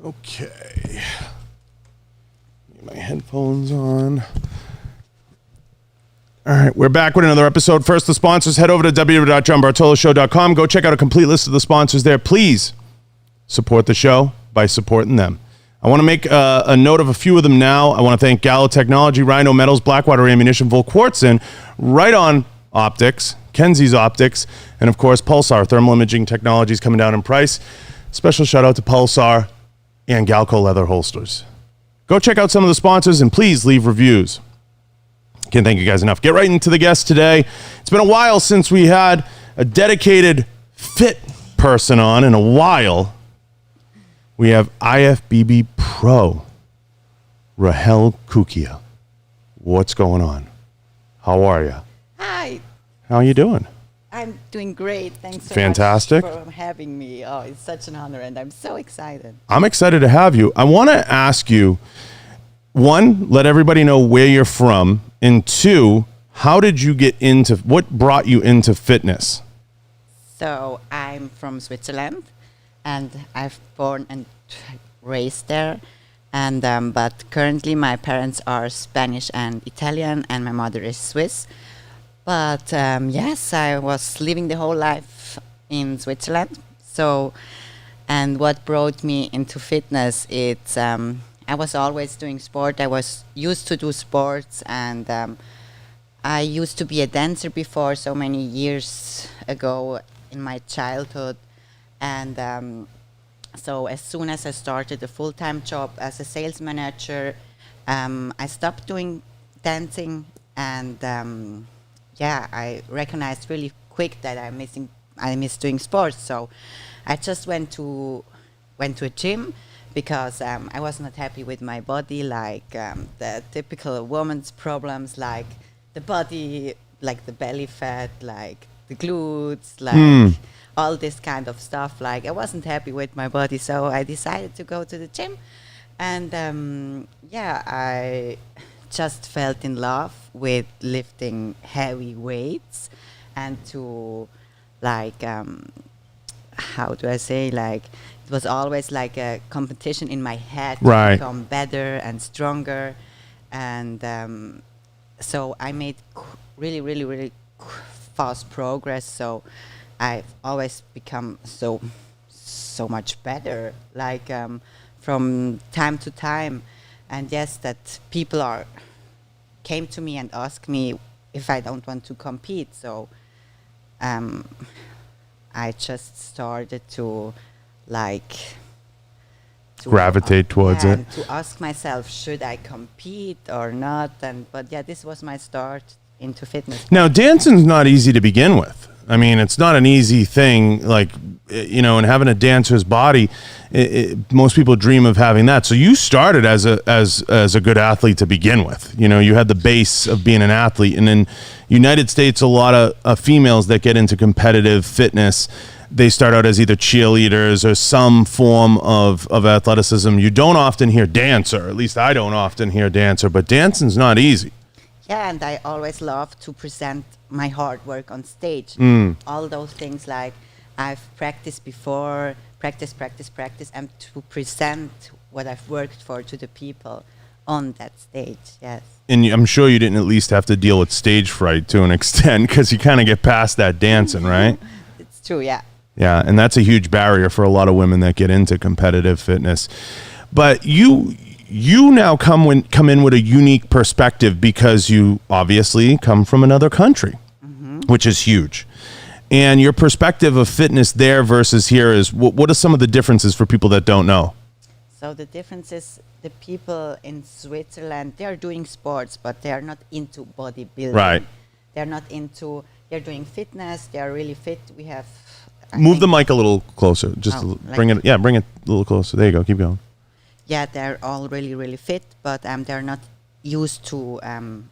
Okay. Get my headphones on. All right, we're back with another episode. First, the sponsors. Head over to www.johnbartoloshow.com. Go check out a complete list of the sponsors there. Please support the show by supporting them. I want to make a note of a few of them now. I want to thank Gallo Technology, Rhino Metals, Blackwater Ammunition, Volquartz, Right On Optics, Kenzie's Optics, and of course, Pulsar Thermal Imaging Technologies coming down in price. Special shout out to Pulsar and Galco Leather Holsters. Go check out some of the sponsors and please leave reviews. Can't thank you guys enough. Get right into the guest today. It's been a while since we had a dedicated fit person on. In a while, we have IFBB Pro, Rahel Cucchia. What's going on? How are you? Hi. How are you doing? I'm doing great. Thanks so Fantastic. much for having me. Oh, it's such an honor, and I'm so excited. I'm excited to have you. I want to ask you, one, let everybody know where you're from, and two, how did you get into, what brought you into fitness? So I'm from Switzerland, and I've born and raised there, and but currently my parents are Spanish and Italian, and my mother is Swiss. But yes, I was living the whole life in Switzerland. So, and what brought me into fitness, it's I was always doing sport. I was used to do sports, and I used to be a dancer before, so many years ago in my childhood. And so as soon as I started a full-time job as a sales manager, I stopped doing dancing, and yeah, I recognized really quick that I miss doing sports. So I just went to a gym because I was not happy with my body, like the typical woman's problems, like the body, like the belly fat, like the glutes, like all this kind of stuff. Like I wasn't happy with my body, so I decided to go to the gym, and yeah, I just felt in love with lifting heavy weights, and to like how do I say, like it was always like a competition in my head to become better and stronger, and so I made really fast progress. So I've always become so much better, like from time to time. And yes, that people came to me and asked me if I don't want to compete. So I just started to gravitate towards it. And to ask myself, should I compete or not? But yeah, this was my start into fitness. Now, dancing's not easy to begin with. I mean, it's not an easy thing, like, you know, and having a dancer's body, most people dream of having that. So you started as a good athlete to begin with. You know, you had the base of being an athlete. And in United States, a lot of females that get into competitive fitness, they start out as either cheerleaders or some form of athleticism. You don't often hear dancer, at least I don't often hear dancer, but dancing's not easy. Yeah, and I always love to present my hard work on stage. All those things, like I've practiced before, practice, and to present what I've worked for to the people on that stage, yes. And I'm sure you didn't at least have to deal with stage fright to an extent, because you kind of get past that dancing, right? It's true, yeah. Yeah, and that's a huge barrier for a lot of women that get into competitive fitness. But you now come in with a unique perspective, because you obviously come from another country, which is huge. And your perspective of fitness there versus here is, what are some of the differences for people that don't know? So the difference is the people in Switzerland, they are doing sports, but they are not into bodybuilding. Right. They're doing fitness, they are really fit. We have... Move the mic a little closer. Just bring it a little closer. There you go. Keep going. Yeah, they're all really fit, but they're not used to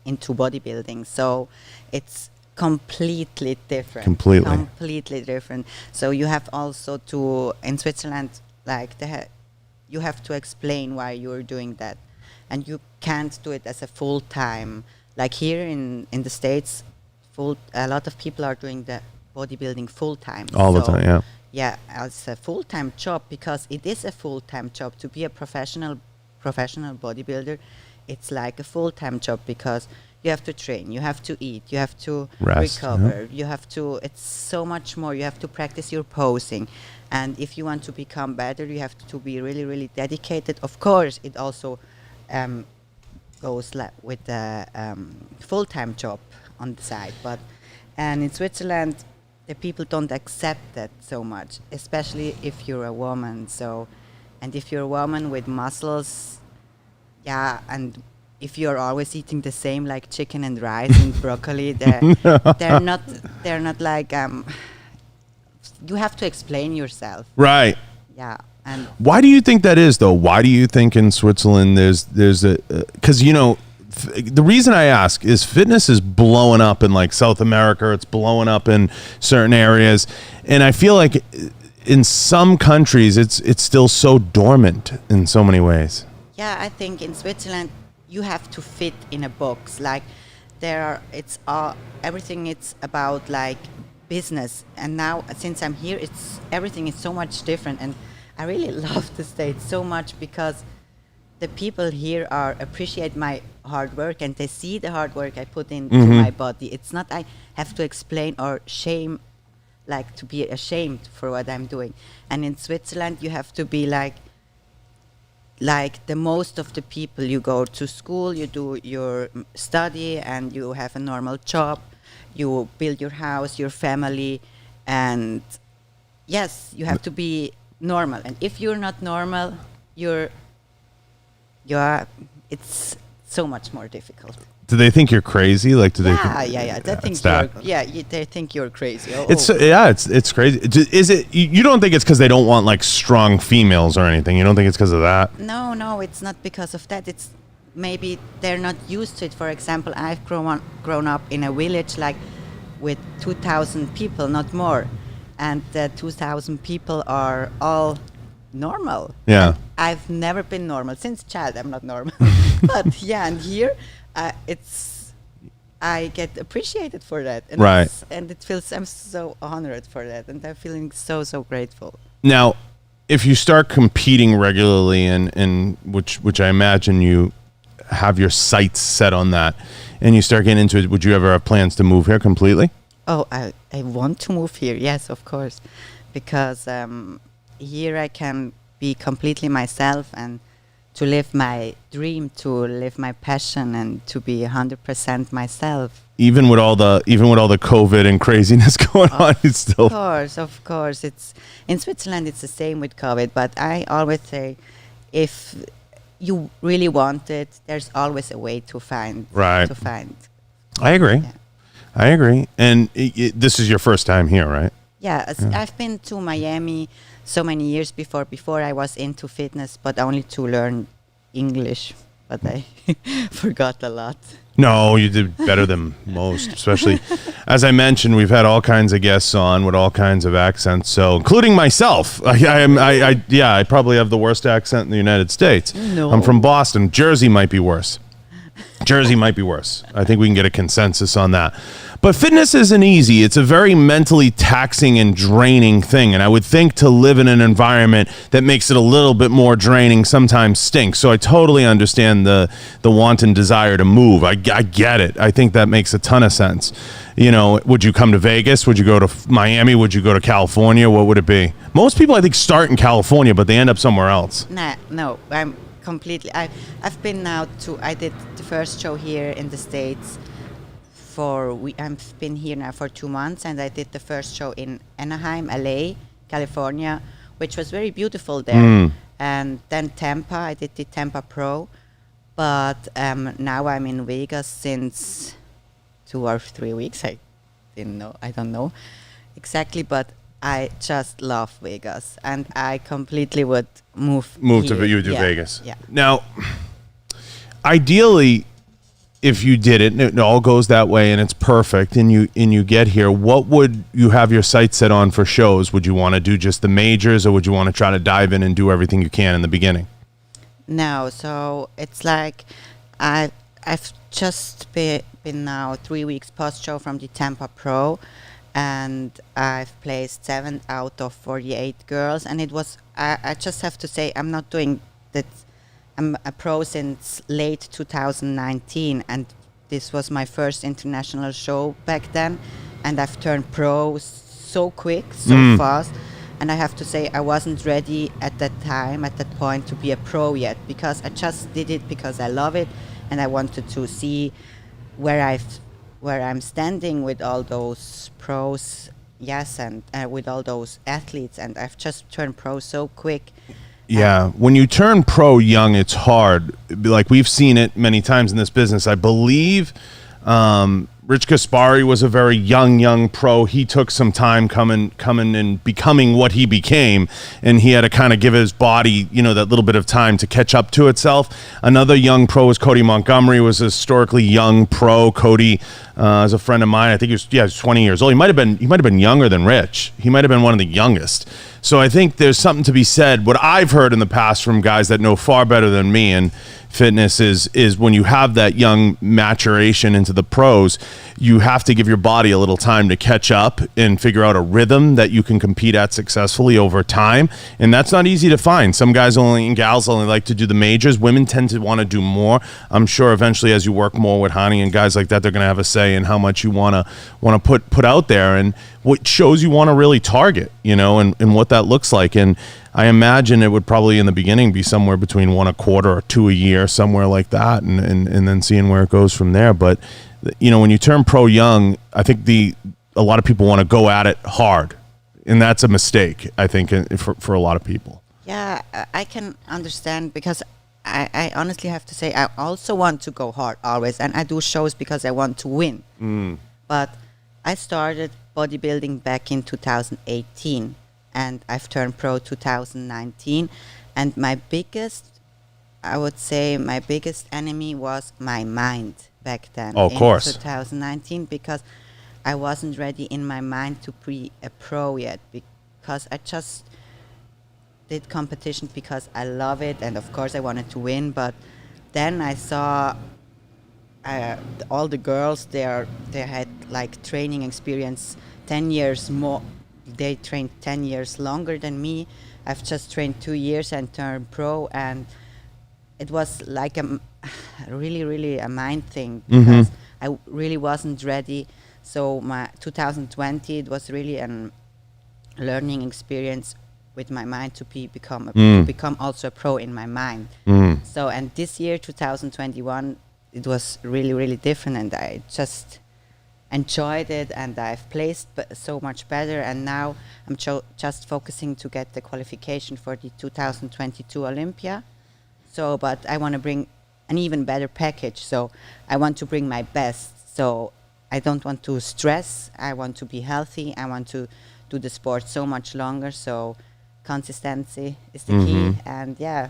into bodybuilding. So it's completely different. Completely different. So you have also to, in Switzerland, like you have to explain why you're doing that, and you can't do it as a full time. Like here in the States, a lot of people are doing the bodybuilding full time. All the time, yeah. yeah, as a full-time job, because it is a full-time job to be a professional bodybuilder. It's like a full-time job because you have to train, you have to eat, you have to Rest, recover, you have to, it's so much more. You have to practice your posing. And if you want to become better, you have to be really, really dedicated. Of course, it also goes with a full-time job on the side. And in Switzerland, the people don't accept that so much, especially if you're a woman. And if you're a woman with muscles, yeah, and if you're always eating the same, like chicken and rice and broccoli, they're not like you have to explain yourself. Right. Yeah. And why do you think that is, though? Why do you think in Switzerland there's a because the reason I ask is fitness is blowing up in like South America. It's blowing up in certain areas, and I feel like in some countries it's still so dormant in so many ways. Yeah, I think in Switzerland you have to fit in a box. Like everything. It's about like business, and now since I'm here, everything is so much different, and I really love the States so much because the people here appreciate my hard work, and they see the hard work I put into my body. It's not I have to explain or shame, like to be ashamed for what I'm doing. And in Switzerland, you have to be like the most of the people. You go to school, you do your study, and you have a normal job. You build your house, your family, and yes, you have to be normal. And if you're not normal, it's so much more difficult. Do they think you're crazy? Like, do they? Yeah. They think you're crazy. It's crazy. Is it? You don't think it's because they don't want like strong females or anything? You don't think it's because of that? No, it's not because of that. It's maybe they're not used to it. For example, I've grown up in a village like with 2,000 people, not more, and the 2,000 people are all normal. Yeah. And I've never been normal since child. I'm not normal, but yeah, and here I get appreciated for that, and right. And it feels I'm so honored for that, and I'm feeling so grateful. Now, if you start competing regularly, and which I imagine you have your sights set on that, and you start getting into it, would you ever have plans to move here completely? Oh, I want to move here, yes, of course, because here I can be completely myself and to live my dream, to live my passion, and to be 100% myself. Even with all the COVID and craziness going on, it's still. Of course, it's in Switzerland. It's the same with COVID, but I always say, if you really want it, there's always a way to find. Right. To find. I agree. Yeah. I agree. And this is your first time here, right? Yeah, I've been to Miami so many years before. Before I was into fitness, but only to learn English. But I forgot a lot. No, you did better than most, especially, as I mentioned, we've had all kinds of guests on with all kinds of accents, so including myself. I probably have the worst accent in the United States. No. I'm from Boston. Jersey might be worse. I think we can get a consensus on that. But fitness isn't easy. It's a very mentally taxing and draining thing. And I would think to live in an environment that makes it a little bit more draining sometimes stinks. So I totally understand the wanton desire to move. I get it. I think that makes a ton of sense. You know, would you come to Vegas? Would you go to Miami? Would you go to California? What would it be? Most people, I think, start in California, but they end up somewhere else. No, I'm completely. I've been now I did the first show here in the States. I've been here now for 2 months, and I did the first show in Anaheim, LA, California, which was very beautiful there. And then Tampa, I did the Tampa Pro, but now I'm in Vegas since 2 or 3 weeks. I don't know exactly, but I just love Vegas, and I completely would move here. You would do Vegas. Yeah. Now, ideally, if you did it, and it all goes that way, and it's perfect, and you get here, what would you have your sights set on for shows? Would you want to do just the majors, or would you want to try to dive in and do everything you can in the beginning? No, so it's like I've just been now 3 weeks post show from the Tampa Pro, and I've placed 7 out of 48 girls. And it was, I just have to say, I'm not doing that. I'm a pro since late 2019, and this was my first international show back then. And I've turned pro so quick, so fast. And I have to say, I wasn't ready at that time, at that point, to be a pro yet, because I just did it because I love it, and I wanted to see where I'm standing with all those pros, yes, and with all those athletes. And I've just turned pro so quick. Yeah, when you turn pro young, it's hard. Like, we've seen it many times in this business. I believe Rich Gaspari was a very young pro. He took some time coming and becoming what he became, and he had to kind of give his body, that little bit of time to catch up to itself. Another young pro was Cody Montgomery, was a historically young pro. Cody is a friend of mine. I think he was 20 years old. He might have been younger than Rich. He might have been one of the youngest. So I think there's something to be said. What I've heard in the past from guys that know far better than me and fitness is when you have that young maturation into the pros, you have to give your body a little time to catch up and figure out a rhythm that you can compete at successfully over time. And that's not easy to find. Some guys and gals only like to do the majors. Women tend to want to do more. I'm sure eventually, as you work more with Hani and guys like that, they're going to have a say in how much you want to put out there and what shows you want to really target, and what that looks like. And I imagine it would probably in the beginning be somewhere between 1 a quarter or 2 a year, somewhere like that, and then seeing where it goes from there. But when you turn pro young, I think a lot of people want to go at it hard, and that's a mistake, I think, for a lot of people. Yeah, I can understand, because I honestly have to say I also want to go hard always, and I do shows because I want to win. But I started bodybuilding back in 2018. And I've turned pro 2019, and my biggest enemy was my mind back then. Oh, of course. In 2019, because I wasn't ready in my mind to be a pro yet, because I just did competition because I love it, and of course I wanted to win. But then I saw all the girls they had like training experience 10 years more. They trained 10 years longer than me. I've just trained 2 years and turned pro, and it was like really a mind thing, because I really wasn't ready. So my 2020, it was really a learning experience with my mind to become also a pro in my mind. So, and this year 2021, it was really different, and I just enjoyed it, and I've placed so much better, and now I'm just focusing to get the qualification for the 2022 Olympia. So, but I want to bring an even better package, so I want to bring my best. So I don't want to stress, I want to be healthy, I want to do the sport so much longer, so consistency is the key, and yeah.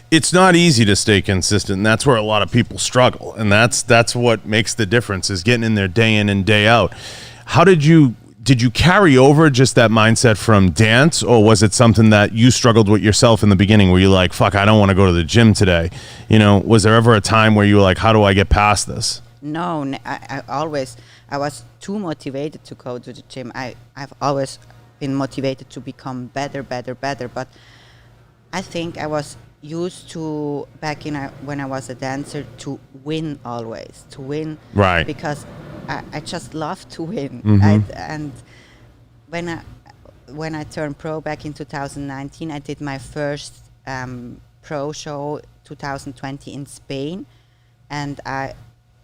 It's not easy to stay consistent, and that's where a lot of people struggle, and that's what makes the difference, is getting in there day in and day out. How did you carry over just that mindset from dance, or was it something that you struggled with yourself in the beginning, where you're like, fuck, I don't want to go to the gym today? Was there ever a time where you were like, how do I get past this? No, I was too motivated to go to the gym. I've always been motivated to become better, but I think I was used to, back in when I was a dancer, to win always, right? Because I just love to win. And when I turned pro back in 2019, I did my first pro show 2020 in Spain, and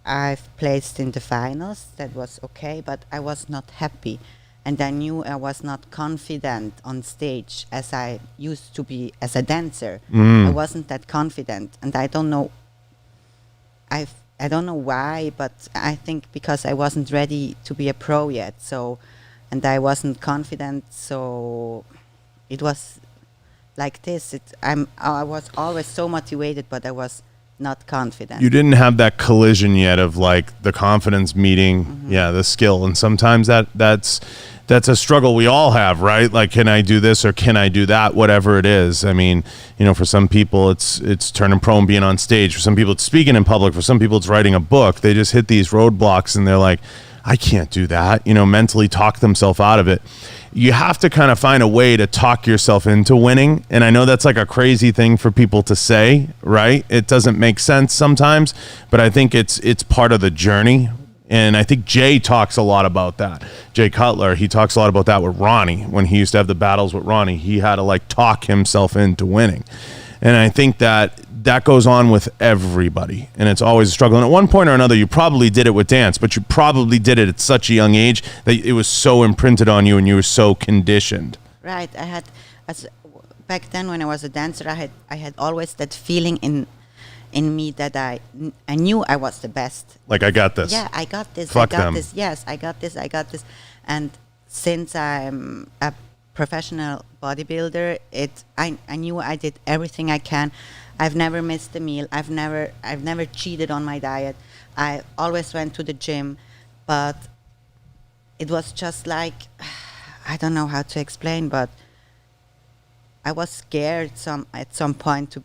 I've placed in the finals. That was okay, but I was not happy. And I knew I was not confident on stage as I used to be as a dancer. I wasn't that confident, and I don't know why, but I think because I wasn't ready to be a pro yet. So, and I wasn't confident. So, it was like this. I was always so motivated, but I was not confident. You didn't have that collision yet of like the confidence meeting, the skill, and sometimes that's a struggle we all have, right? Like, can I do this or can I do that? Whatever it is. I mean, for some people it's turning pro and being on stage. For some people it's speaking in public. For some people it's writing a book. They just hit these roadblocks and they're like, I can't do that, mentally talk themselves out of it. You have to kind of find a way to talk yourself into winning. And I know that's like a crazy thing for people to say, right? It doesn't make sense sometimes, but I think it's part of the journey. And I think Jay talks a lot about that. Jay Cutler, he talks a lot about that with Ronnie. When he used to have the battles with Ronnie, he had to like talk himself into winning. And I think that goes on with everybody, and it's always a struggle. And at one point or another, you probably did it with dance, but you probably did it at such a young age that it was so imprinted on you and you were so conditioned. Right. Back then when I was a dancer, I had always that feeling in me that I knew I was the best. Like, I got this. Yeah, I got this. Fuck I got them. this. Yes, I got this. And since I'm a professional bodybuilder, I knew I did everything I can. I've never missed a meal. I've never cheated on my diet. I always went to the gym, but it was just like, I don't know how to explain, but I was scared at some point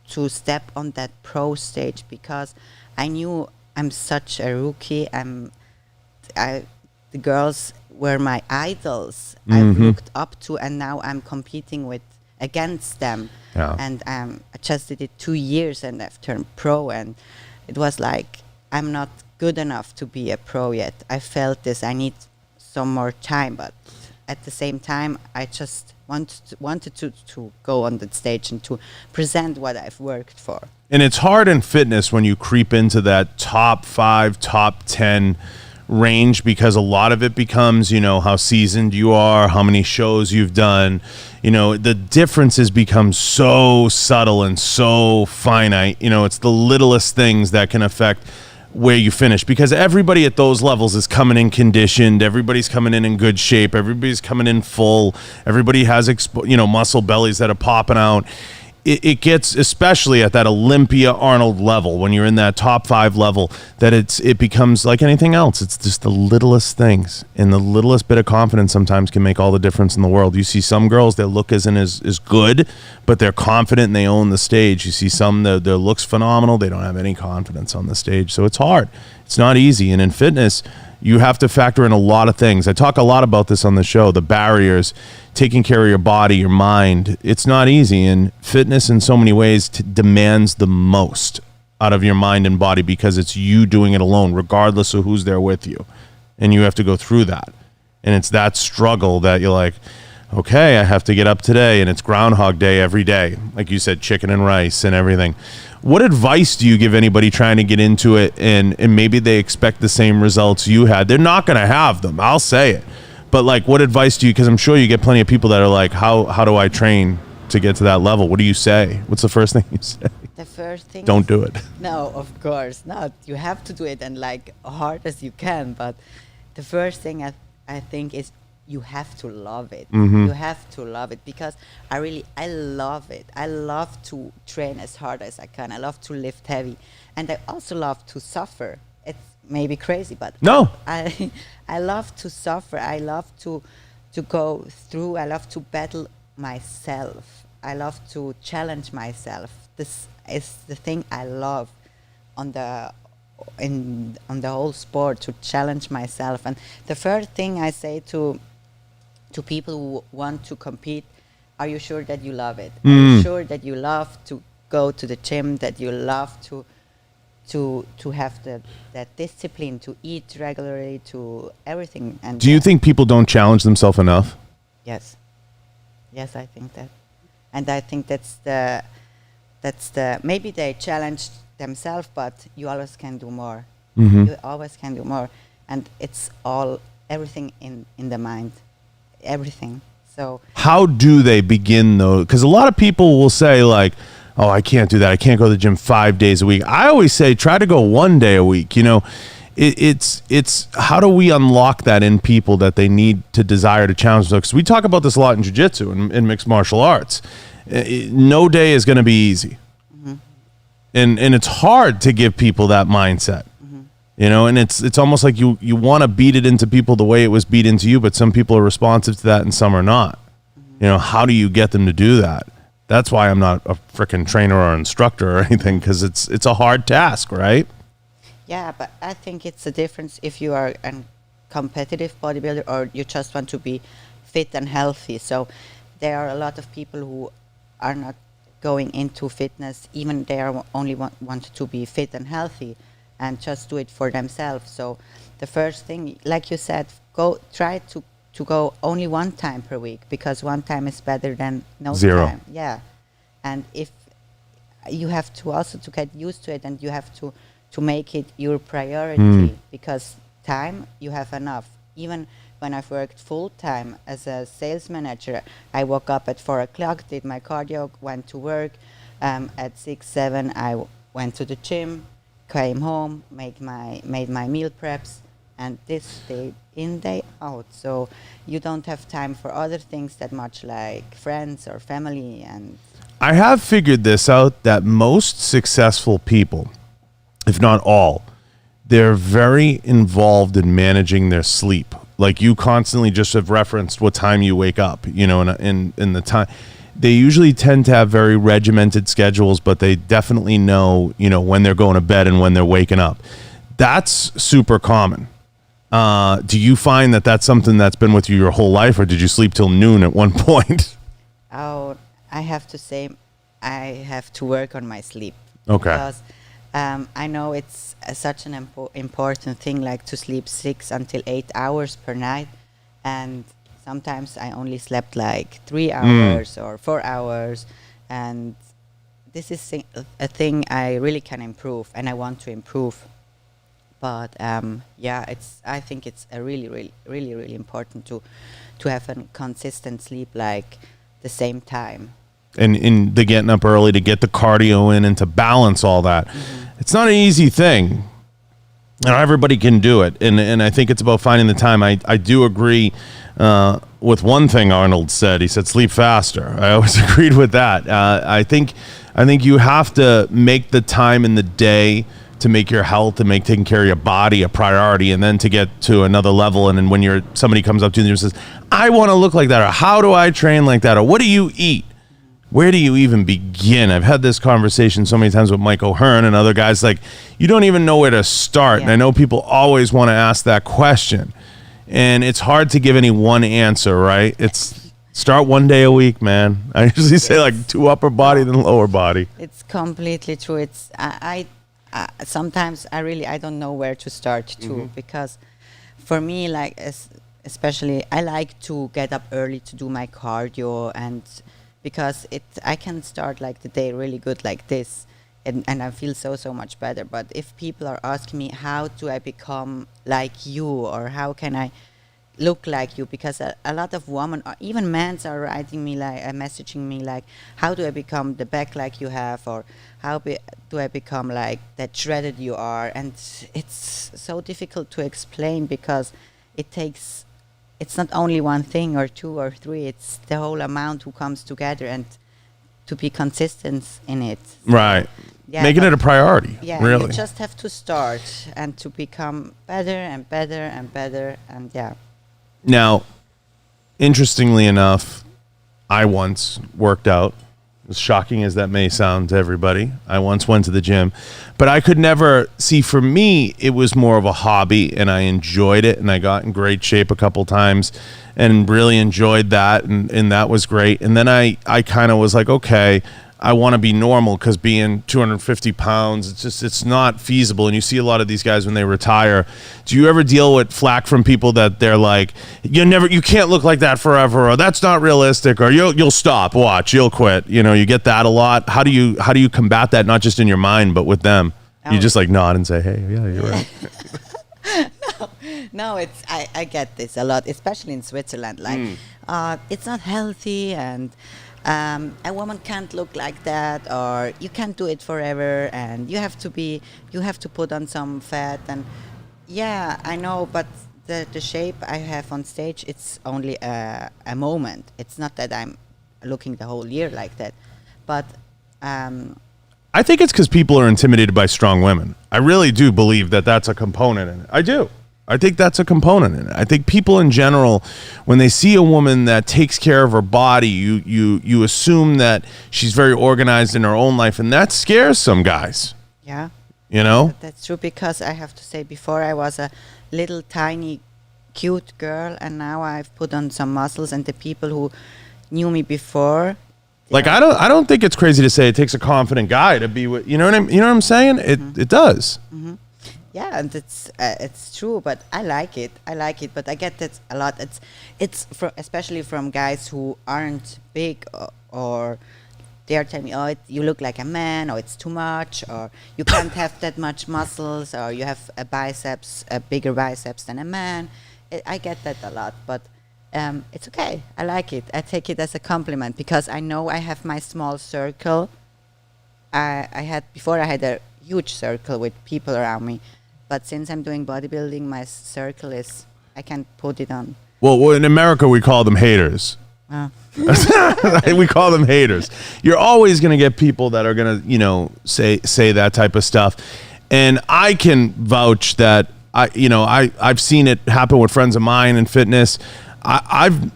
to step on that pro stage, because I knew I'm such a rookie. The girls were my idols. I looked up to, and now I'm competing against them. Yeah. And I just did it 2 years, and I've turned pro, and it was like, I'm not good enough to be a pro yet. I felt this. I need some more time, but at the same time, I just wanted to go on that stage and to present what I've worked for. And it's hard in fitness when you creep into that top 5, top 10 range, because a lot of it becomes, how seasoned you are, how many shows you've done. The differences become so subtle and so finite. It's the littlest things that can affect where you finish, because everybody at those levels is coming in conditioned. Everybody's coming in good shape. Everybody's coming in full. Everybody has muscle bellies that are popping out. It gets, especially at that Olympia Arnold level, when you're in that top 5 level, that it becomes like anything else. It's just the littlest things, and the littlest bit of confidence sometimes can make all the difference in the world. You see some girls, their look isn't as good, but they're confident and they own the stage. You see some, their looks phenomenal, they don't have any confidence on the stage. So it's hard. It's not easy. And in fitness, you have to factor in a lot of things. I talk a lot about this on the show, the barriers, taking care of your body, your mind. It's not easy. And fitness in so many ways demands the most out of your mind and body, because it's you doing it alone, regardless of who's there with you. And you have to go through that. And it's that struggle that you're like, okay, I have to get up today, and it's Groundhog Day every day. Like you said, chicken and rice and everything. What advice do you give anybody trying to get into it, and maybe they expect the same results you had? They're not going to have them, I'll say it. But like, what advice do you, because I'm sure you get plenty of people that are like, how do I train to get to that level? What do you say? What's the first thing you say? The first thing, don't do it. No, of course not. You have to do it, and like hard as you can. But the first thing I think is, you have to love it. You have to love it, because I love it. I love to train as hard as I can. I love to lift heavy, and I also love to suffer. It's maybe crazy, but no, I love to suffer. I love to go through. I love to battle myself. I love to challenge myself. This is the thing I love on the whole sport, to challenge myself. And the first thing I say to people who want to compete, are you sure that you love it? Are you sure that you love to go to the gym, that you love to have that discipline, to eat regularly, to everything? And do you think people don't challenge themselves enough? Yes, I think that. And I think that's the maybe they challenge themselves, but you always can do more. You always can do more, and it's everything in the mind. Everything. So how do they begin though? Because a lot of people will say like, oh, I can't do that. I can't go to the gym 5 days a week. I always say, try to go 1 day a week. It's how do we unlock that in people, that they need to desire to challenge themselves? Because we talk about this a lot in jiu-jitsu and in mixed martial arts. No day is going to be easy. And it's hard to give people that mindset. And it's almost like you want to beat it into people the way it was beat into you, but some people are responsive to that and some are not. How do you get them to do that? That's why I'm not a freaking trainer or instructor or anything, because it's a hard task, right? Yeah, but I think it's a difference if you are a competitive bodybuilder or you just want to be fit and healthy. So there are a lot of people who are not going into fitness, even they are only want to be fit and healthy and just do it for themselves. So the first thing, like you said, try to go only one time per week, because one time is better than no Zero. time. Yeah. And if you have to also to get used to it, and you have to make it your priority, because time you have enough. Even when I've worked full time as a sales manager, I woke up at 4 o'clock, did my cardio, went to work. At 6, 7, I went to the gym, came home, made my meal preps, and this day in, day out. So you don't have time for other things that much, like friends or family. And I have figured this out, that most successful people, if not all, they're very involved in managing their sleep. Like you constantly just have referenced what time you wake up, you know, in the time. They usually tend to have very regimented schedules, but they definitely know, you know, when they're going to bed and when they're waking up. That's super common. Do you find that that's something that's been with you your whole life, or did you sleep till noon at one point? oh, I have to say, I have to work on my sleep. Okay. Because I know it's such an important thing, like to sleep 6 until 8 hours per night, and sometimes I only slept like 3 hours or 4 hours, and this is a thing I really can improve, and I want to improve. But yeah, I think it's a really important to have a consistent sleep, like the same time. And in the getting up early to get the cardio in and to balance all that. It's not an easy thing. Not everybody can do it. And I think it's about finding the time. I do agree with one thing Arnold said. He said, sleep faster. I always agreed with that. I think you have to make the time in the day to make your health and make taking care of your body a priority, and then to get to another level. And then when somebody comes up to you and says, I want to look like that, or how do I train like that, or what do you eat? Where do you even begin? I've had this conversation so many times with Mike O'Hearn and other guys. Like, you don't even know where to start. Yeah. And I know people always want to ask that question. And it's hard to give any one answer, right? It's start one day a week, man. I usually say like 2 upper body than lower body. It's completely true. It's I sometimes I don't know where to start too, because for me, like especially, I like to get up early to do my cardio, and because I can start like the day really good like this, and I feel so much better. But if people are asking me, how do I become like you, or how can I look like you, because a lot of women, or even men, are writing me like messaging me like, how do I become the back like you have, or how do I become like that shredded you are? And it's so difficult to explain, because it's not only one thing or 2 or 3, it's the whole amount who comes together, and to be consistent in it. Right. Yeah, making it a priority. Yeah, really. You just have to start and to become better and better and better, and yeah. Now, interestingly enough, I once worked out. As shocking as that may sound to everybody, I once went to the gym, but I could never see. For me, it was more of a hobby, and I enjoyed it, and I got in great shape a couple times and really enjoyed that, and that was great. And then I kind of was like, okay, I want to be normal, because being 250 pounds, it's not feasible. And you see a lot of these guys when they retire. Do you ever deal with flack from people that they're like, you can't look like that forever, or that's not realistic, or you'll stop, watch, you'll quit. You know, you get that a lot. How do you combat that, not just in your mind, but with them? You just like nod and say, hey, yeah, you're right. No, it's I get this a lot, especially in Switzerland. Like, it's not healthy, and a woman can't look like that, or you can't do it forever, and you have to put on some fat. And yeah, I know, but the shape I have on stage, it's only a moment. It's not that I'm looking the whole year like that. But I think it's because people are intimidated by strong women. I really do believe that that's a component in it. I do. I think that's a component in it. I think people in general, when they see a woman that takes care of her body, you assume that she's very organized in her own life, and that scares some guys. Yeah. you know? That's true, because I have to say, before I was a little tiny cute girl, and now I've put on some muscles, and the people who knew me before, Like, I don't think it's crazy to say it takes a confident guy to be with, you know what I'm saying? It does. yeah, and it's true, but I like it, but I get that a lot. It's especially from guys who aren't big, or they are telling me, oh, you look like a man, or it's too much, or you can't have that much muscles, or you have a bigger biceps than a man. I get that a lot, but it's okay. I like it. I take it as a compliment, because I know I have my small circle. I had a huge circle with people around me, but since I'm doing bodybuilding, my circle is, I can put it on. Well, in America, we call them haters. We call them haters. You're always going to get people that are going to, say that type of stuff. And I can vouch that I've seen it happen with friends of mine in fitness. I've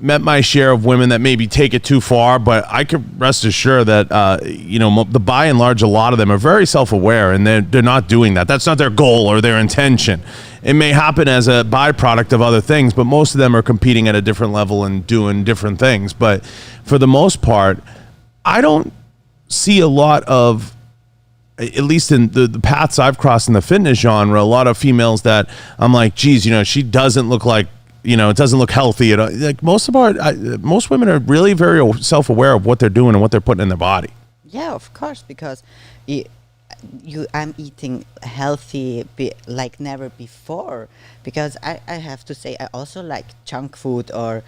met my share of women that maybe take it too far, but I can rest assured that the by and large, a lot of them are very self-aware, and they're not doing that. That's not their goal or their intention. It may happen as a byproduct of other things, but most of them are competing at a different level and doing different things. But for the most part, I don't see a lot of, at least in the paths I've crossed in the fitness genre, a lot of females that I'm like, geez, she doesn't look like, it doesn't look healthy. Like most women are really very self-aware of what they're doing and what they're putting in their body. Yeah, of course, because I'm eating healthy like never before. Because I have to say, I also like junk food or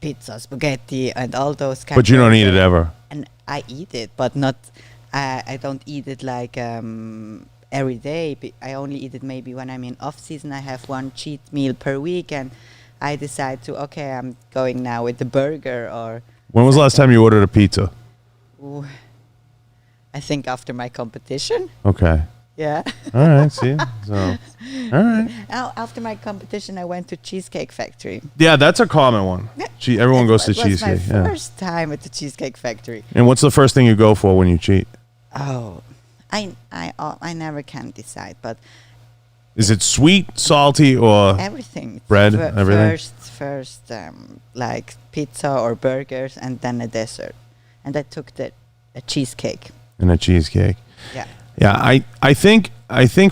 pizza, spaghetti, and all those kinds. But you don't eat it ever. And I eat it, but not. I don't eat it like every day. I only eat it maybe when I'm in off season. I have one cheat meal per week, and I decide I'm going now with the burger. Or when was the last time you ordered a pizza? Ooh, I think after my competition. Okay. Yeah. All right. See. So. All right. After my competition, I went to Cheesecake Factory. Yeah, that's a common one. Everyone goes to cheesecake. It was my first time at the Cheesecake Factory. And what's the first thing you go for when you cheat? Oh, I never can decide, but is it sweet, salty, or everything? Bread, everything. First, like pizza or burgers, and then a dessert, and I took a cheesecake. And a cheesecake. Yeah. Yeah, I think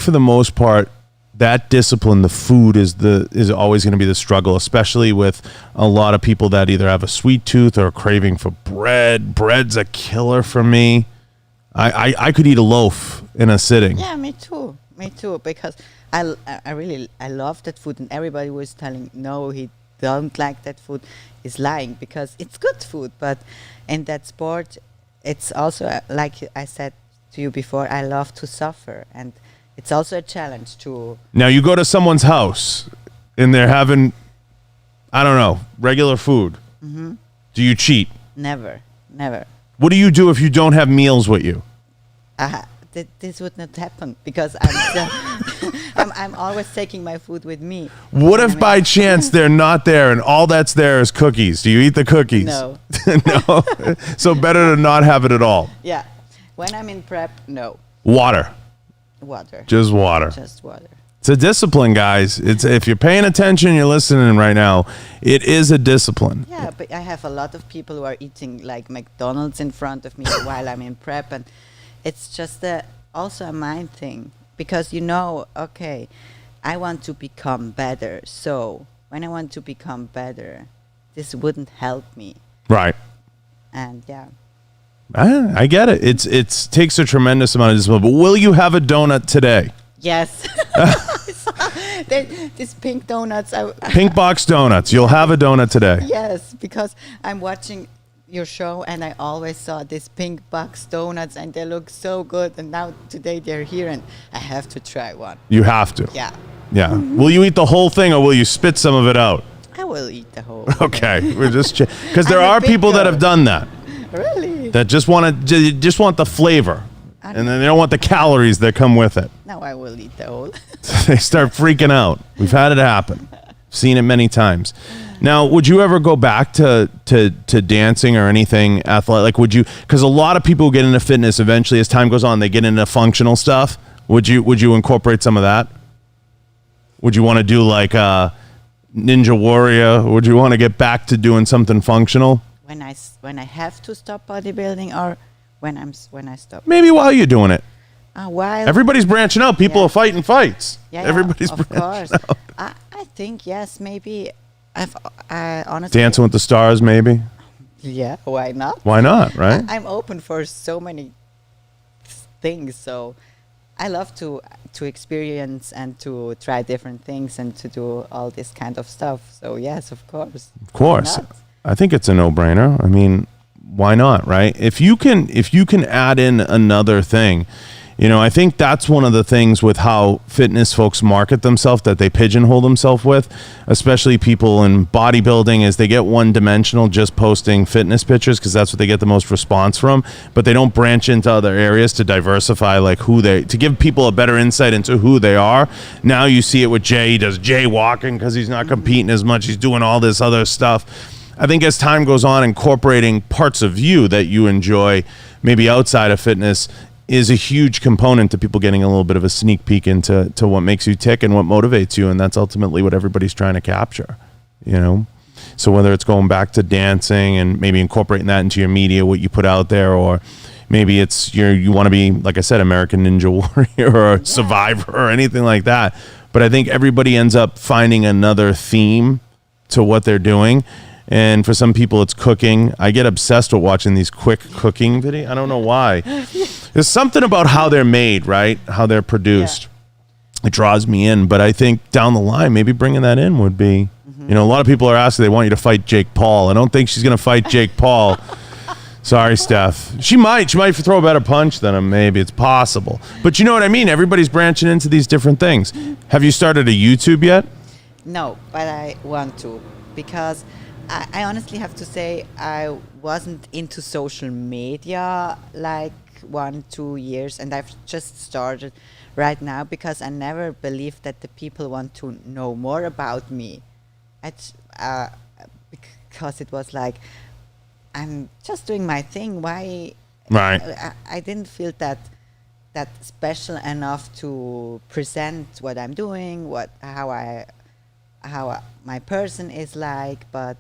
for the most part, that discipline, the food is always going to be the struggle, especially with a lot of people that either have a sweet tooth or a craving for bread. Bread's a killer for me. I could eat a loaf in a sitting. Yeah, me too, because I love that food, and everybody was telling no, he don't like that food is lying, because it's good food. But in that sport, it's also like I said to you before, I love to suffer, and it's also a challenge to. Now you go to someone's house and they're having, I don't know, regular food. Mm-hmm. Do you cheat? Never. What do you do if you don't have meals with you? This would not happen, because I'm always taking my food with me. What if by chance they're not there and all that's there is cookies? Do you eat the cookies? No. No? So better to not have it at all. Yeah. When I'm in prep, no. Water. Just water. It's a discipline, guys. It's if you're paying attention, you're listening right now, it is a discipline. Yeah, but I have a lot of people who are eating like McDonald's in front of me while I'm in prep, and it's just also a mind thing, because I want to become better. So when I want to become better, this wouldn't help me. Right. And yeah. I get it. It takes a tremendous amount of discipline. But will you have a donut today? Yes. These pink donuts. Pink box donuts. You'll have a donut today. Yes, because I'm watching your show and I always saw these pink box donuts and they look so good. And now today they're here and I have to try one. You have to. Yeah. Yeah. Will you eat the whole thing or will you spit some of it out? I will eat the whole Okay. We're just because there are people that have done that. Really? That just want the flavor. And then they don't want the calories that come with it. Now I will eat the whole. They start freaking out. We've had it happen. Seen it many times. Now, would you ever go back to dancing or anything athletic? Like, would you? Because a lot of people get into fitness eventually as time goes on. They get into functional stuff. Would you incorporate some of that? Would you want to do like Ninja Warrior? Would you want to get back to doing something functional? When I have to stop bodybuilding, or when I stop. Maybe while you're doing it. While everybody's branching out. People are fighting fights. Yeah, everybody's of branching course. out. I think yes, maybe. I honestly Dancing with the Stars, maybe. Yeah, why not? Why not? Right. I'm open for so many things, so I love to experience and to try different things and to do all this kind of stuff. So yes, of course. Of course. I think it's a no-brainer. I mean, why not, right? If you can add in another thing, I think that's one of the things with how fitness folks market themselves, that they pigeonhole themselves with, especially people in bodybuilding, is they get one-dimensional just posting fitness pictures because that's what they get the most response from, but they don't branch into other areas to diversify, like to give people a better insight into who they are. Now you see it with Jay. He does jaywalking because he's not competing as much. He's doing all this other stuff. I think as time goes on, incorporating parts of you that you enjoy, maybe outside of fitness, is a huge component to people getting a little bit of a sneak peek into what makes you tick and what motivates you. And that's ultimately what everybody's trying to capture, So whether it's going back to dancing and maybe incorporating that into your media, what you put out there, or maybe it's you want to be, like I said, American Ninja Warrior or Survivor or anything like that. But I think everybody ends up finding another theme to what they're doing. And for some people, it's cooking. I get obsessed with watching these quick cooking videos. I don't know why. There's something about how they're made, right? How they're produced. Yeah. It draws me in. But I think down the line, maybe bringing that in would be, a lot of people are asking, they want you to fight Jake Paul. I don't think she's going to fight Jake Paul. Sorry, Steph. She might throw a better punch than him. Maybe it's possible. But you know what I mean? Everybody's branching into these different things. Have you started a YouTube yet? No, but I want to, because I honestly have to say I wasn't into social media like 1-2 years, and I've just started right now because I never believed that the people want to know more about me. Because it was like, I'm just doing my thing. Why? Right. I didn't feel that special enough to present what I'm doing, how my person is like, but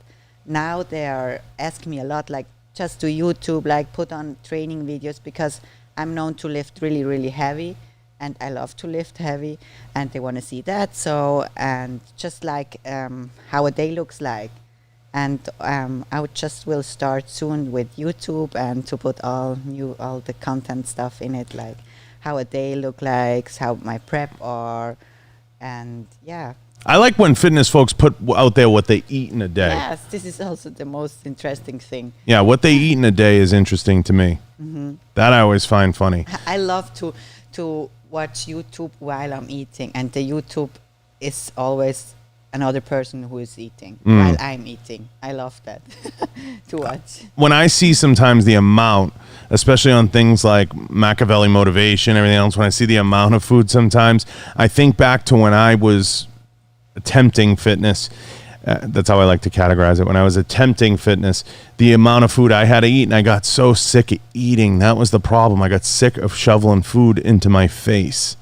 now they are asking me a lot, like, just do YouTube, like put on training videos, because I'm known to lift really, really heavy, and I love to lift heavy, and they want to see that. So, and just like how a day looks like. And I will start soon with YouTube and to put all the content stuff in it, like how a day look like, how my prep are, and yeah. I like when fitness folks put out there what they eat in a day. Yes, this is also the most interesting thing. Yeah, what they eat in a day is interesting to me. Mm-hmm. That I always find funny. I love to watch YouTube while I'm eating, and the YouTube is always another person who is eating while I'm eating. I love that to watch. When I see sometimes the amount, especially on things like Machiavelli Motivation, everything else, when I see the amount of food sometimes, I think back to when I was attempting fitness. That's how I like to categorize it. When I was attempting fitness, the amount of food I had to eat, and I got so sick of eating. That was the problem. I got sick of shoveling food into my face.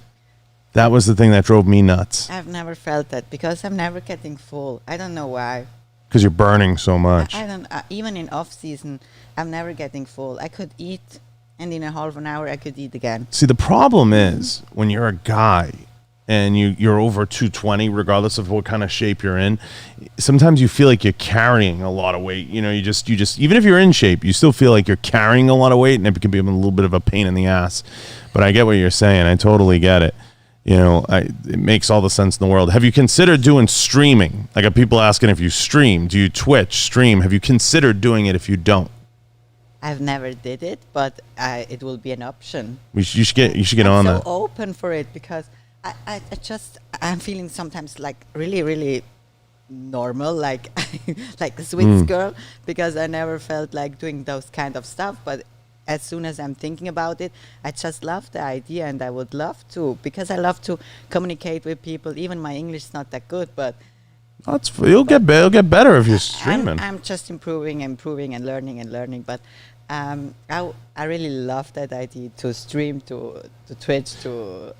That was the thing that drove me nuts. I've never felt that because I'm never getting full. I don't know why. Because you're burning so much. I don't. Even in off season, I'm never getting full. I could eat, and in a half an hour, I could eat again. See, the problem is when you're a guy and you're over 220, regardless of what kind of shape you're in, sometimes you feel like you're carrying a lot of weight. You just even if you're in shape, you still feel like you're carrying a lot of weight, and it can be a little bit of a pain in the ass. But I get what you're saying. I totally get it. It makes all the sense in the world. Have you considered doing streaming? Like, are people asking if you stream? Do you Twitch, stream? Have you considered doing it if you don't? I've never did it, but it will be an option. You should get on that. I'm so open for it because I'm feeling sometimes like really, really normal, like like a Swiss girl, because I never felt like doing those kind of stuff. But as soon as I'm thinking about it, I just love the idea, and I would love to, because I love to communicate with people. Even my English is not that good, but You'll get better if you're streaming. I'm just improving and learning. But I really love that idea to stream, to Twitch, to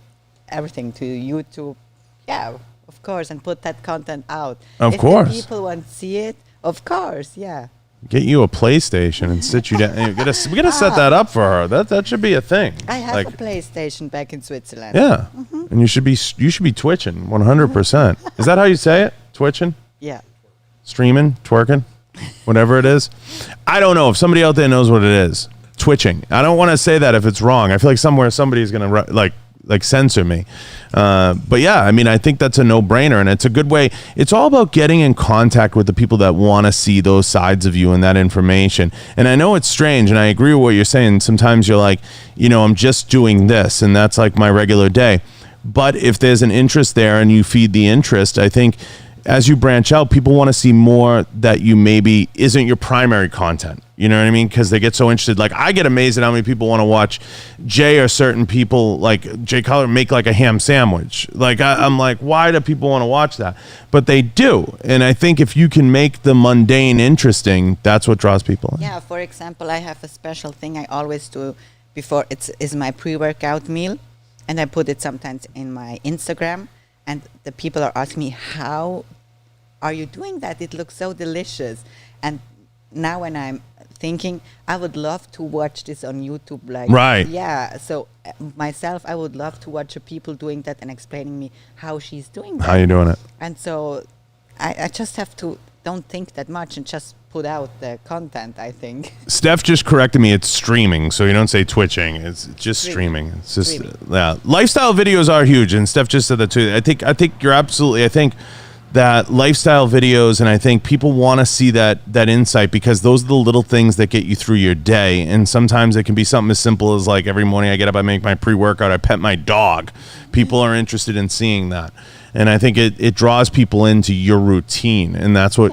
everything, to YouTube. Yeah, of course, and put that content out. Of course. If the people want to see it, of course, yeah. Get you a PlayStation and sit you down. We gotta set that up for her. That should be a thing. I have a PlayStation back in Switzerland. Yeah, and you should be twitching 100%. Is that how you say it? Twitching? Yeah. Streaming, twerking, whatever it is. I don't know if somebody out there knows what it is. Twitching. I don't want to say that if it's wrong. I feel like somewhere somebody's gonna like censor me. But yeah, I mean, I think that's a no-brainer, and it's a good way. It's all about getting in contact with the people that want to see those sides of you and that information. And I know it's strange, and I agree with what you're saying. Sometimes you're like, I'm just doing this, and that's like my regular day. But if there's an interest there and you feed the interest, I think as you branch out, people want to see more that you maybe isn't your primary content. You know what I mean? Because they get so interested. Like, I get amazed at how many people want to watch Jay or certain people, like Jay Cutler, make like a ham sandwich. Like, I'm like, why do people want to watch that? But they do. And I think if you can make the mundane interesting, that's what draws people in. Yeah, for example, I have a special thing I always do before. Is my pre-workout meal. And I put it sometimes in my Instagram. And the people are asking me, how are you doing that? It looks so delicious. And now when I'm thinking, I would love to watch this on YouTube. Like, right. Yeah. So myself, I would love to watch people doing that and explaining me how she's doing that. How you doing it? And so I just have to don't think that much and just put out the content, I think. Steph just corrected me. It's streaming, so you don't say twitching. It's just streaming. It's just yeah. Lifestyle videos are huge, and Steph just said that too. I think you're absolutely. I think that lifestyle videos, and I think people want to see that insight, because those are the little things that get you through your day. And sometimes it can be something as simple as like every morning I get up, I make my pre-workout, I pet my dog. People are interested in seeing that. And I think it draws people into your routine, and that's what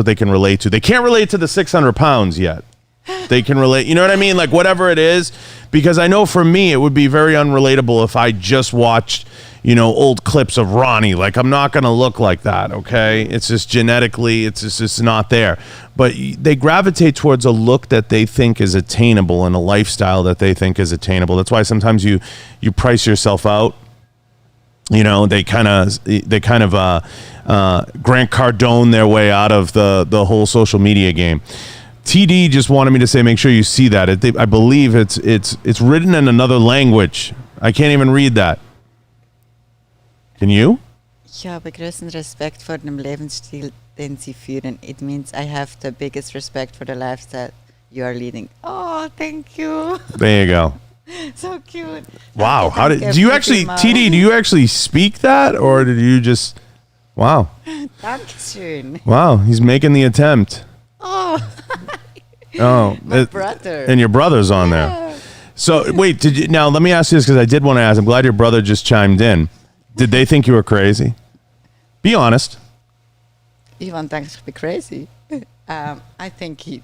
they can relate to. They can't relate to the 600 pounds yet. They can relate, you know what I mean? Like whatever it is, because I know for me, it would be very unrelatable if I just watched, old clips of Ronnie. Like, I'm not going to look like that. Okay. It's just genetically, it's just not there, but they gravitate towards a look that they think is attainable and a lifestyle that they think is attainable. That's why sometimes you price yourself out. They kind of Grant Cardone their way out of the whole social media game. TD just wanted me to say, make sure you see that. I believe it's written in another language. I can't even read that. Can you? Ich habe größten Respekt vor dem Lebensstil, den Sie führen. It means I have the biggest respect for the lifestyle you are leading. Oh, thank you. There you go. So cute. Wow. Do you actually speak that, or did you just, wow. Dankeschön. Wow. He's making the attempt. Oh. Oh. My brother. And your brother's on there. So wait, now let me ask you this, because I did want to ask. I'm glad your brother just chimed in. Did they think you were crazy? Be honest. Ivan thinks to be crazy. I think he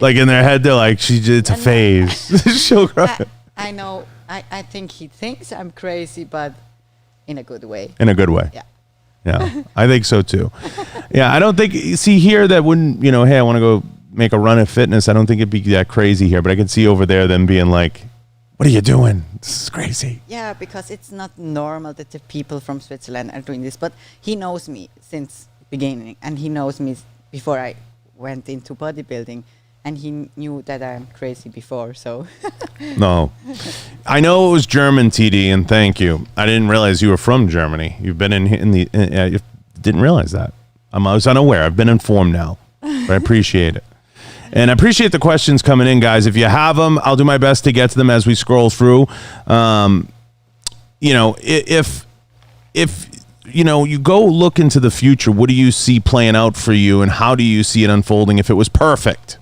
like in their head, they're like, it's a phase. She'll cry. I know. I think he thinks I'm crazy, but in a good way. In a good way. Yeah. Yeah, I think so too. Yeah, I don't think, see here that wouldn't, hey, I want to go make a run at fitness. I don't think it'd be that crazy here, but I can see over there them being like, what are you doing? This is crazy. Yeah, because it's not normal that the people from Switzerland are doing this, but he knows me since beginning, and he knows me before I went into bodybuilding. And he knew that I'm crazy before, so. No. I know it was German, TD, and thank you. I didn't realize you were from Germany. You've been didn't realize that. I was unaware. I've been informed now, but I appreciate it. And I appreciate the questions coming in, guys. If you have them, I'll do my best to get to them as we scroll through. If you go look into the future, what do you see playing out for you, and how do you see it unfolding if it was perfect?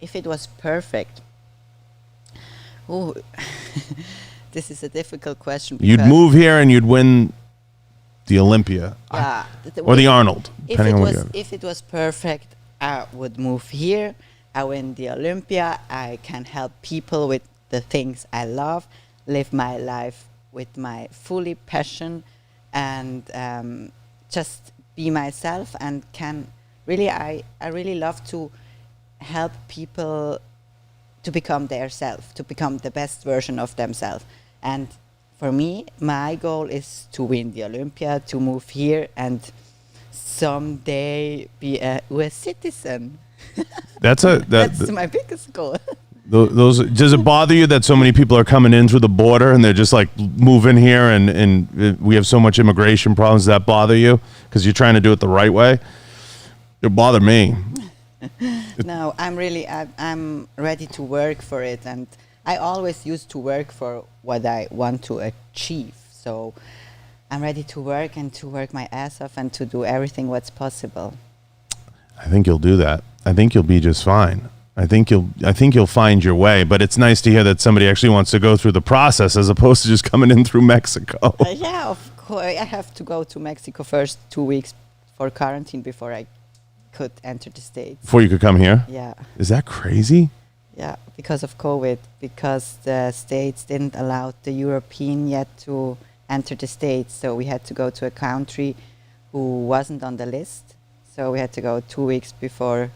If it was perfect, oh, this is a difficult question. You'd move here and you'd win the Olympia, or the Arnold. If it was perfect, I would move here. I win the Olympia. I can help people with the things I love, live my life with my fully passion, and just be myself and can really, I really love to help people to become their self, to become the best version of themselves. And for me, my goal is to win the Olympia, to move here and someday be a US citizen. That's My biggest goal. Those, does it bother you that so many people are coming in through the border and they're just like moving here and we have so much immigration problems? Does that bother you because you're trying to do it the right way? It bothered me. No, I'm ready to work for it, and I always used to work for what I want to achieve. So I'm ready to work and to work my ass off and to do everything what's possible. I think you'll do that. I think you'll be just fine. I think you'll find your way, but it's nice to hear that somebody actually wants to go through the process as opposed to just coming in through Mexico. Yeah, of course. I have to go to Mexico first 2 weeks for quarantine before I could enter the States. Before you could come here? Yeah. Is that crazy? Yeah, because of COVID, because the States didn't allow the European yet to enter the States, so we had to go to a country who wasn't on the list. So we had to go 2 weeks before,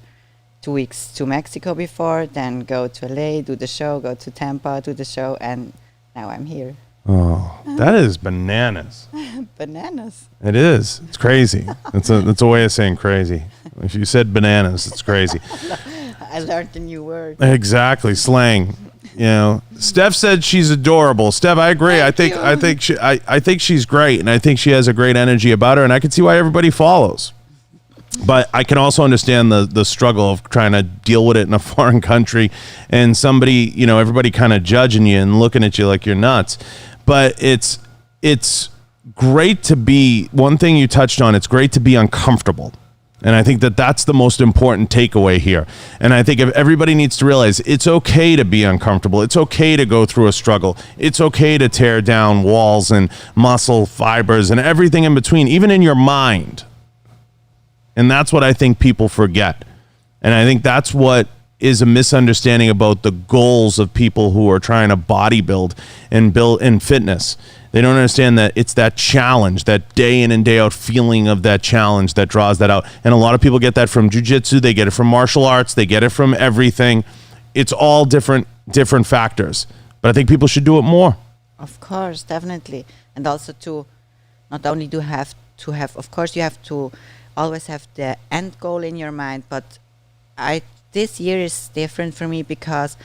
2 weeks to Mexico before, then go to LA, do the show, go to Tampa, do the show, and now I'm here. Oh, that is bananas. Bananas. It is. It's crazy. That's a way of saying crazy. If you said bananas, it's crazy. I learned a new word. Exactly, slang. You know, Steph said she's adorable. Steph, I agree. Thank you. I think she's great, and I think she has a great energy about her, and I can see why everybody follows. But I can also understand the struggle of trying to deal with it in a foreign country and somebody, you know, everybody kind of judging you and looking at you like you're nuts. But it's great to be, one thing you touched on, it's great to be uncomfortable. And I think that that's the most important takeaway here. And I think if everybody needs to realize it's okay to be uncomfortable. It's okay to go through a struggle. It's okay to tear down walls and muscle fibers and everything in between, even in your mind. And that's what I think people forget. And I think that's what is a misunderstanding about the goals of people who are trying to bodybuild and build in fitness. They don't understand that it's that challenge, that day in and day out feeling of that challenge that draws that out. And a lot of people get that from jiu-jitsu. They get it from martial arts. They get it from everything. It's all different factors. But I think people should do it more. Of course, definitely. And also to not only do have to have, of course, you have to always have the end goal in your mind. But this year is different for me because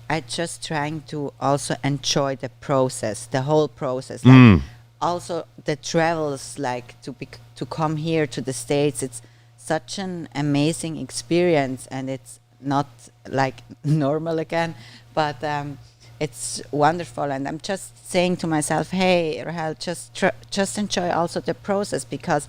I just trying to also enjoy the process, the whole process. Like also the travels, like to come here to the States. It's such an amazing experience, and it's not like normal again, but it's wonderful. And I'm just saying to myself, hey, Rahel, just enjoy also the process, because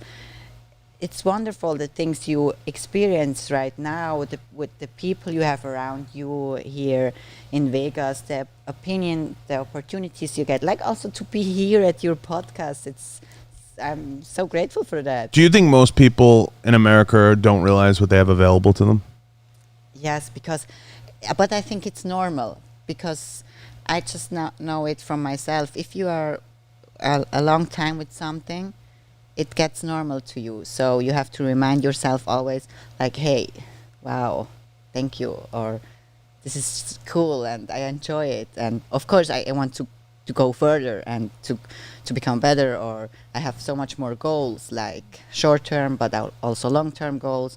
it's wonderful the things you experience right now with the people you have around you here in Vegas, the opinion, the opportunities you get, like also to be here at your podcast. I'm so grateful for that. Do you think most people in America don't realize what they have available to them? Yes, but I think it's normal, because I just know it from myself. If you are a long time with something, it gets normal to you. So you have to remind yourself always, like, hey, wow, thank you, or this is cool and I enjoy it. And of course I want to go further and to become better, or I have so much more goals, like short-term but also long-term goals.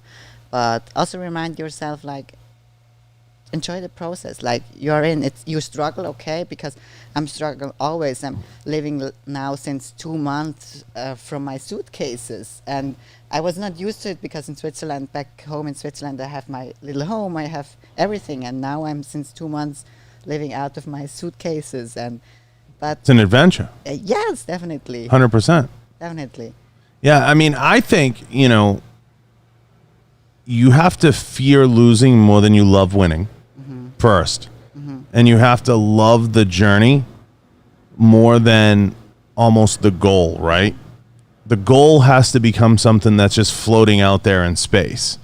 But also remind yourself, like, enjoy the process. Like, you're in it, you struggle, okay, because I'm struggling always. I'm living now since 2 months from my suitcases, and I was not used to it, because in Switzerland, back home in Switzerland, I have my little home, I have everything, and now I'm since 2 months living out of my suitcases. But it's an adventure. Yes, definitely. 100%. Definitely. Yeah, I mean, I think, you know, you have to fear losing more than you love winning first. And you have to love the journey more than almost the goal, right? The goal has to become something that's just floating out there in space.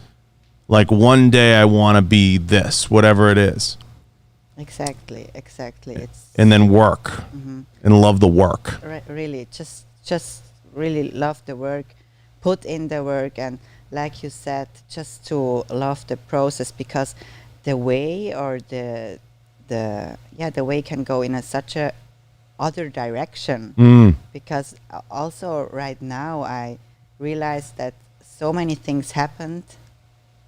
Like, one day I want to be this, whatever it is. Exactly. And then work and love the work. Really, just really love the work, put in the work, and like you said, just to love the process, because the way or the way can go in such a other direction. Because also right now I realize that so many things happened.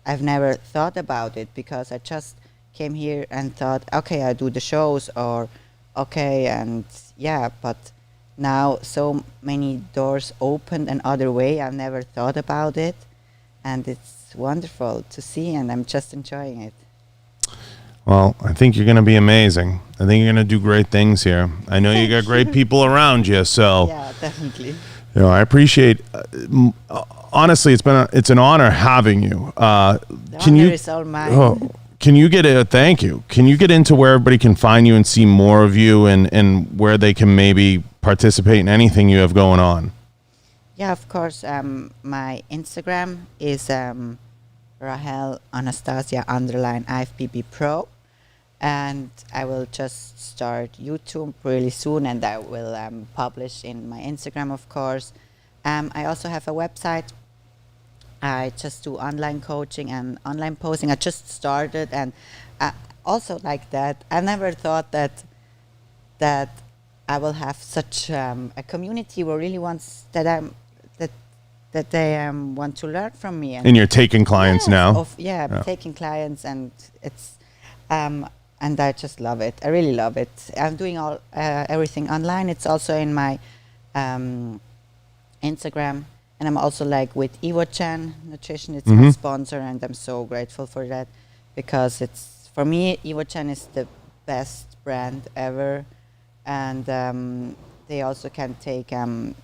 I've never thought about it, because I just came here and thought, okay, I do the shows, or okay, and but now so many doors opened another way. I never thought about it, and it's wonderful to see, and I'm just enjoying it. Well, I think you're going to be amazing. I think you're going to do great things here. I know you got great people around you, so Yeah, definitely. you know, I appreciate. Honestly, it's an honor having you. The Can honor you? is all mine. Can you get a thank you? Can you get into where everybody can find you and see more of you, and where they can maybe participate in anything you have going on? Yeah, of course. My Instagram is Rahel Anastasia _IFBB Pro, and I will just start YouTube really soon, and I will publish in my Instagram, of course. I also have a website. I just do online coaching and online posting. I just started, and also like that, I never thought that I will have such a community who really wants that they want to learn from me. And you're taking clients now. I'm taking clients, and it's and I just love it. I really love it. I'm doing all everything online. It's also in my Instagram. And I'm also like with EvoChan Nutrition. It's my sponsor, and I'm so grateful for that, because it's, for me, EvoChan is the best brand ever. And they also can take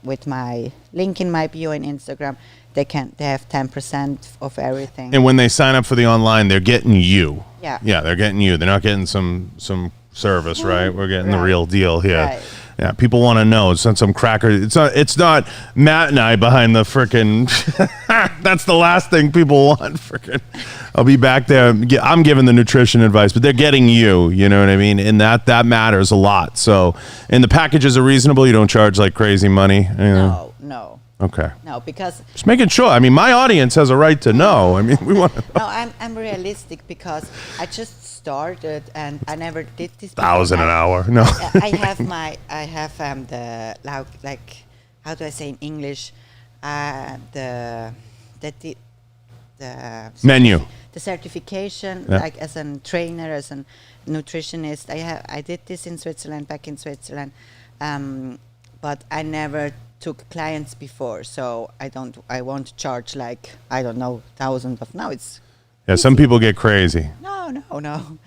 with my link in my bio in Instagram. They have 10% of everything. And when they sign up for the online, they're getting you. Yeah. Yeah, they're getting you. They're not getting some service, right? We're getting the Right. real deal here. Right. Yeah, people want to know. It's not some cracker. It's not Matt and I behind the frickin'. That's the last thing people want. Frickin'. I'll be back there. I'm giving the nutrition advice, but they're getting you. You know what I mean? And that matters a lot. So, and the packages are reasonable. You don't charge like crazy money. You know? No. Okay. No, because Just making sure. I mean, my audience has a right to know. I mean, we want to know. no, I'm realistic, because I just started and I never did this. $1,000 an hour. No. I have the like how do I say in English, the Menu. the certification, Yeah. like as a trainer, as a nutritionist. I did this in Switzerland, back in Switzerland, but I never took clients before, so I won't charge like, I don't know, thousands of, now it's Yeah, some people get crazy. no. You know?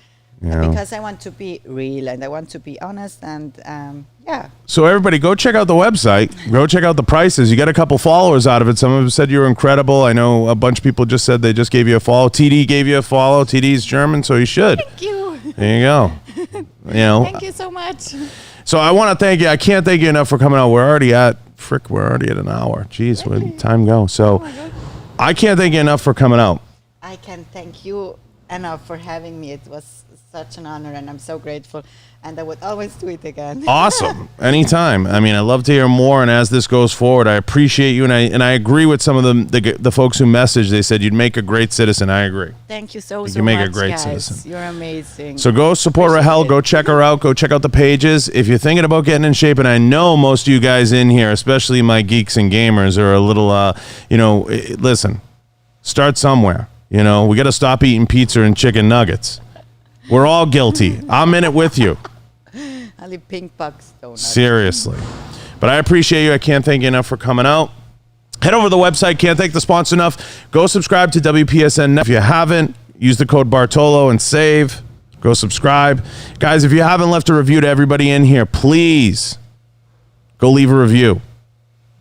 Because I want to be real, and I want to be honest, and So everybody, go check out the website. Go check out the prices. You got a couple followers out of it. Some of them said you were incredible. I know a bunch of people just said they just gave you a follow. TD gave you a follow. TD's German, so you should. Thank you. There you go. You know. Thank you so much. So I want to thank you. I can't thank you enough for coming out. We're already at an hour. Jeez, where did time go? So my God. I can't thank you enough for coming out. I can thank you enough for having me. It was such an honor, and I'm so grateful, and I would always do it again. Awesome. Anytime. I mean, I love to hear more. And as this goes forward, I appreciate you. And I agree with some of the folks who messaged. They said you'd make a great citizen. I agree. Thank you so You make a much, great guys. citizen. You're amazing. So go support Appreciate Rahel. it. Go check her out. Go check out the pages. If you're thinking about getting in shape, and I know most of you guys in here, especially my geeks and gamers, are a little, listen, start somewhere. You know, we got to stop eating pizza and chicken nuggets. We're all guilty. I'm in it with you. Only pink bucks don't. Seriously. But I appreciate you. I can't thank you enough for coming out. Head over to the website. Can't thank the sponsor enough. Go subscribe to WPSN. If you haven't, use the code Bartolo and save. Go subscribe. Guys, if you haven't left a review to everybody in here, please go leave a review.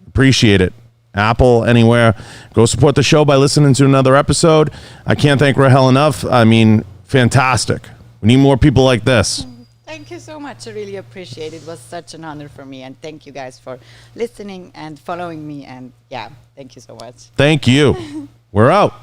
Appreciate it. Apple, anywhere. Go support the show by listening to another episode. I can't thank Rahel enough. I mean, fantastic. We need more people like this. Thank you so much. I really appreciate it. It was such an honor for me, and thank you guys for listening and following me, and thank you so much. Thank you. We're out.